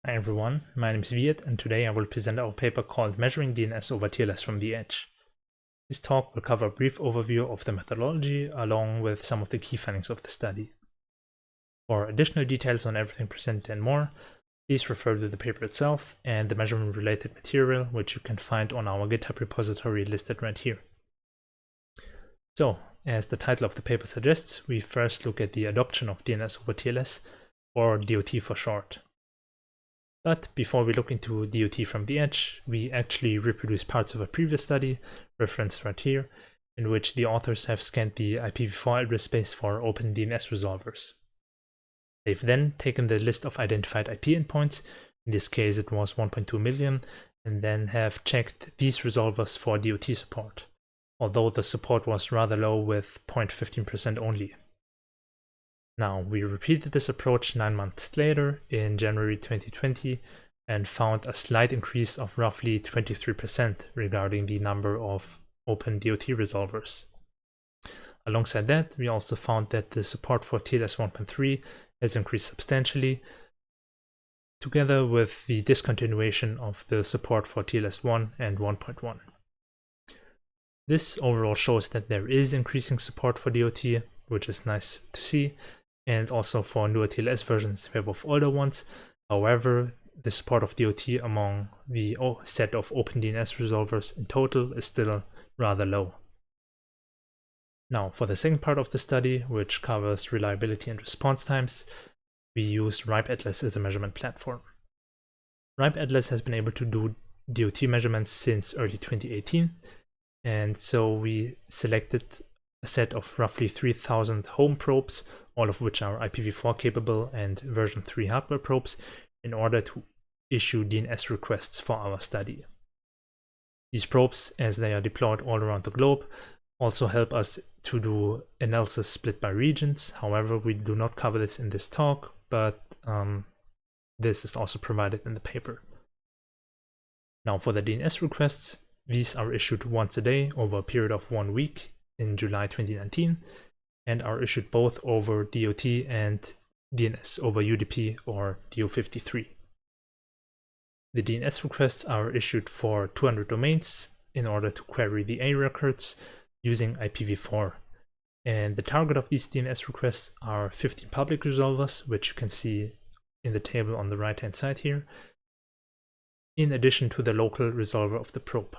Hi everyone, my name is Viet and today I will present our paper called Measuring DNS over TLS from the Edge. This talk will cover a brief overview of the methodology along with some of the key findings of the study. For additional details on everything presented and more, please refer to the paper itself and the measurement related material, which you can find on our GitHub repository listed right here. So, as the title of the paper suggests, we first look at the adoption of DNS over TLS, or DOT for short. But before we look into DOT from the edge, we actually reproduce parts of a previous study, referenced right here, in which the authors have scanned the IPv4 address space for open DNS resolvers. They've then taken the list of identified IP endpoints, in this case it was 1.2 million, and then have checked these resolvers for DOT support, although the support was rather low with 0.15% only. Now, we repeated this approach 9 months later in January 2020 and found a slight increase of roughly 23% regarding the number of open DOT resolvers. Alongside that, we also found that the support for TLS 1.3 has increased substantially, together with the discontinuation of the support for TLS 1 and 1.1. This overall shows that there is increasing support for DOT, which is nice to see, and also for newer TLS versions we have of older ones. However, the support of DOT among the set of OpenDNS resolvers in total is still rather low. Now, for the second part of the study, which covers reliability and response times, we used RIPE-Atlas as a measurement platform. RIPE-Atlas has been able to do DOT measurements since early 2018, and so we selected a set of roughly 3,000 home probes, all of which are IPv4 capable and version 3 hardware probes, in order to issue DNS requests for our study. These probes, as they are deployed all around the globe, also help us to do analysis split by regions. However, we do not cover this in this talk, but this is also provided in the paper. Now, for the DNS requests, these are issued once a day over a period of 1 week in July 2019, and are issued both over DOT and DNS over UDP or DO53. The DNS requests are issued for 200 domains in order to query the A records using IPv4. And the target of these DNS requests are 15 public resolvers, which you can see in the table on the right hand side here, in addition to the local resolver of the probe.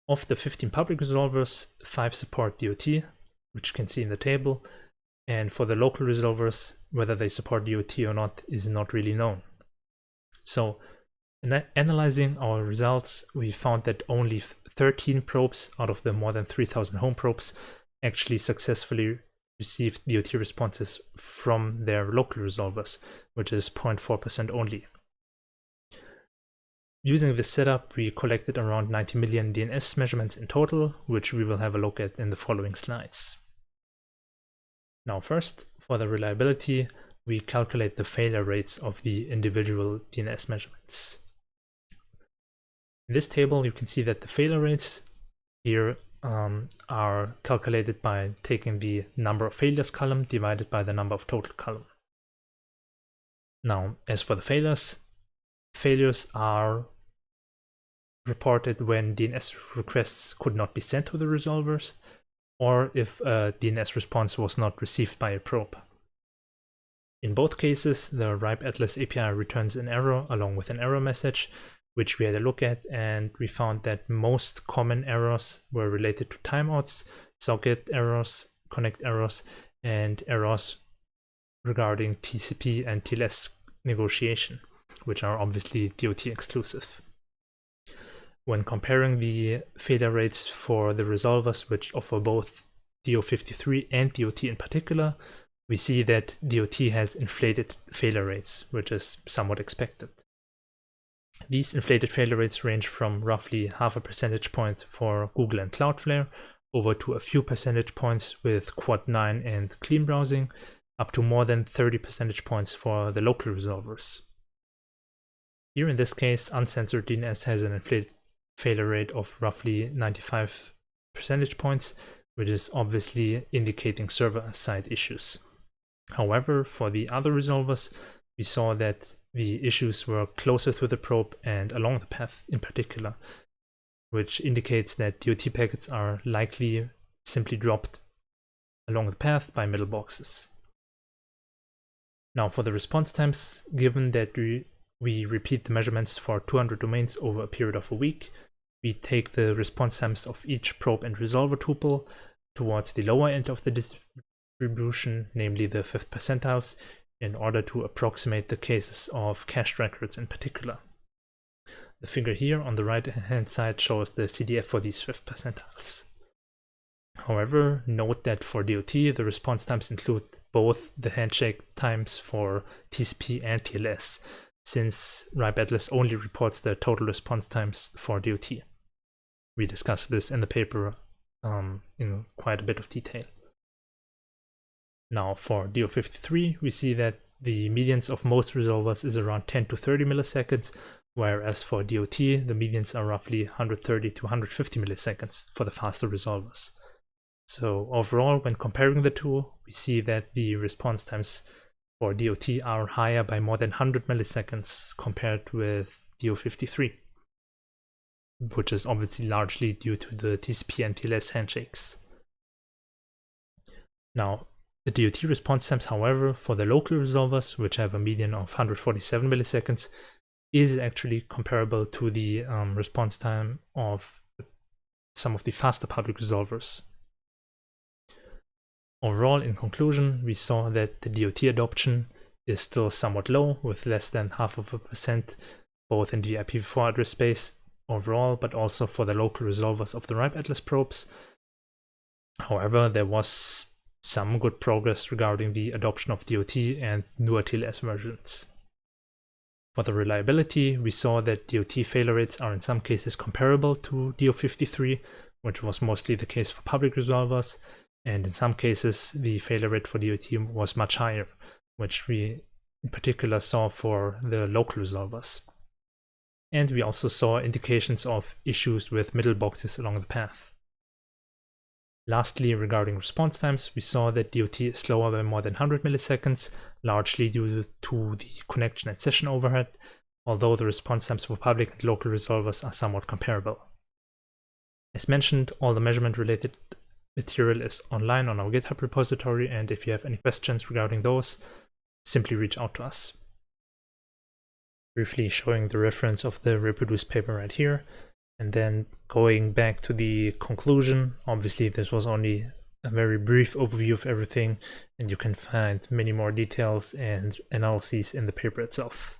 Of the 15 public resolvers, 5 support DOT, which you can see in the table, and for the local resolvers, whether they support DOT or not is not really known. So, in analyzing our results, we found that only 13 probes out of the more than 3,000 home probes actually successfully received DOT responses from their local resolvers, which is 0.4% only. Using this setup, we collected around 90 million DNS measurements in total, which we will have a look at in the following slides. Now first, for the reliability, we calculate the failure rates of the individual DNS measurements. In this table, you can see that the failure rates here are calculated by taking the number of failures column divided by the number of total column. Now, as for the failures are reported when DNS requests could not be sent to the resolvers, or if a DNS response was not received by a probe. In both cases, the RIPE-Atlas API returns an error along with an error message, which we had a look at, and we found that most common errors were related to timeouts, socket errors, connect errors, and errors regarding TCP and TLS negotiation, which are obviously DOT exclusive. When comparing the failure rates for the resolvers, which offer both DO53 and DOT in particular, we see that DOT has inflated failure rates, which is somewhat expected. These inflated failure rates range from roughly half a percentage point for Google and Cloudflare over to a few percentage points with Quad9 and clean browsing, up to more than 30 percentage points for the local resolvers. Here in this case, uncensored DNS has an inflated failure rate of roughly 95 percentage points, which is obviously indicating server-side issues. However, for the other resolvers, we saw that the issues were closer to the probe and along the path in particular, which indicates that DOT packets are likely simply dropped along the path by middle boxes. Now for the response times, given that we repeat the measurements for 200 domains over a period of a week, we take the response times of each probe and resolver tuple towards the lower end of the distribution, namely the 5th percentiles, in order to approximate the cases of cached records in particular. The figure here on the right hand side shows the CDF for these 5th percentiles. However, note that for DOT, the response times include both the handshake times for TCP and TLS, since RIPE Atlas only reports the total response times for DOT. We discussed this in the paper in quite a bit of detail. Now for DO53, we see that the medians of most resolvers is around 10 to 30 milliseconds, whereas for DOT, the medians are roughly 130 to 150 milliseconds for the faster resolvers. So overall, when comparing the two, we see that the response times for DOT are higher by more than 100 milliseconds compared with DO53, which is obviously largely due to the TCP and TLS handshakes. Now, the DOT response times, however, for the local resolvers, which have a median of 147 milliseconds, is actually comparable to the response time of some of the faster public resolvers. Overall, in conclusion, we saw that the DOT adoption is still somewhat low, with less than 0.5% both in the IPv4 address space overall, but also for the local resolvers of the RIPE Atlas probes. However, there was some good progress regarding the adoption of DOT and newer TLS versions. For the reliability, we saw that DOT failure rates are in some cases comparable to DO53, which was mostly the case for public resolvers, and in some cases the failure rate for DOT was much higher, which we in particular saw for the local resolvers. And we also saw indications of issues with middle boxes along the path. Lastly, regarding response times, we saw that DOT is slower by more than 100 milliseconds, largely due to the connection and session overhead, although the response times for public and local resolvers are somewhat comparable. As mentioned, all the measurement-related material is online on our GitHub repository, and if you have any questions regarding those, simply reach out to us. Briefly showing the reference of the reproduced paper right here, and then going back to the conclusion. Obviously, this was only a very brief overview of everything, and you can find many more details and analyses in the paper itself.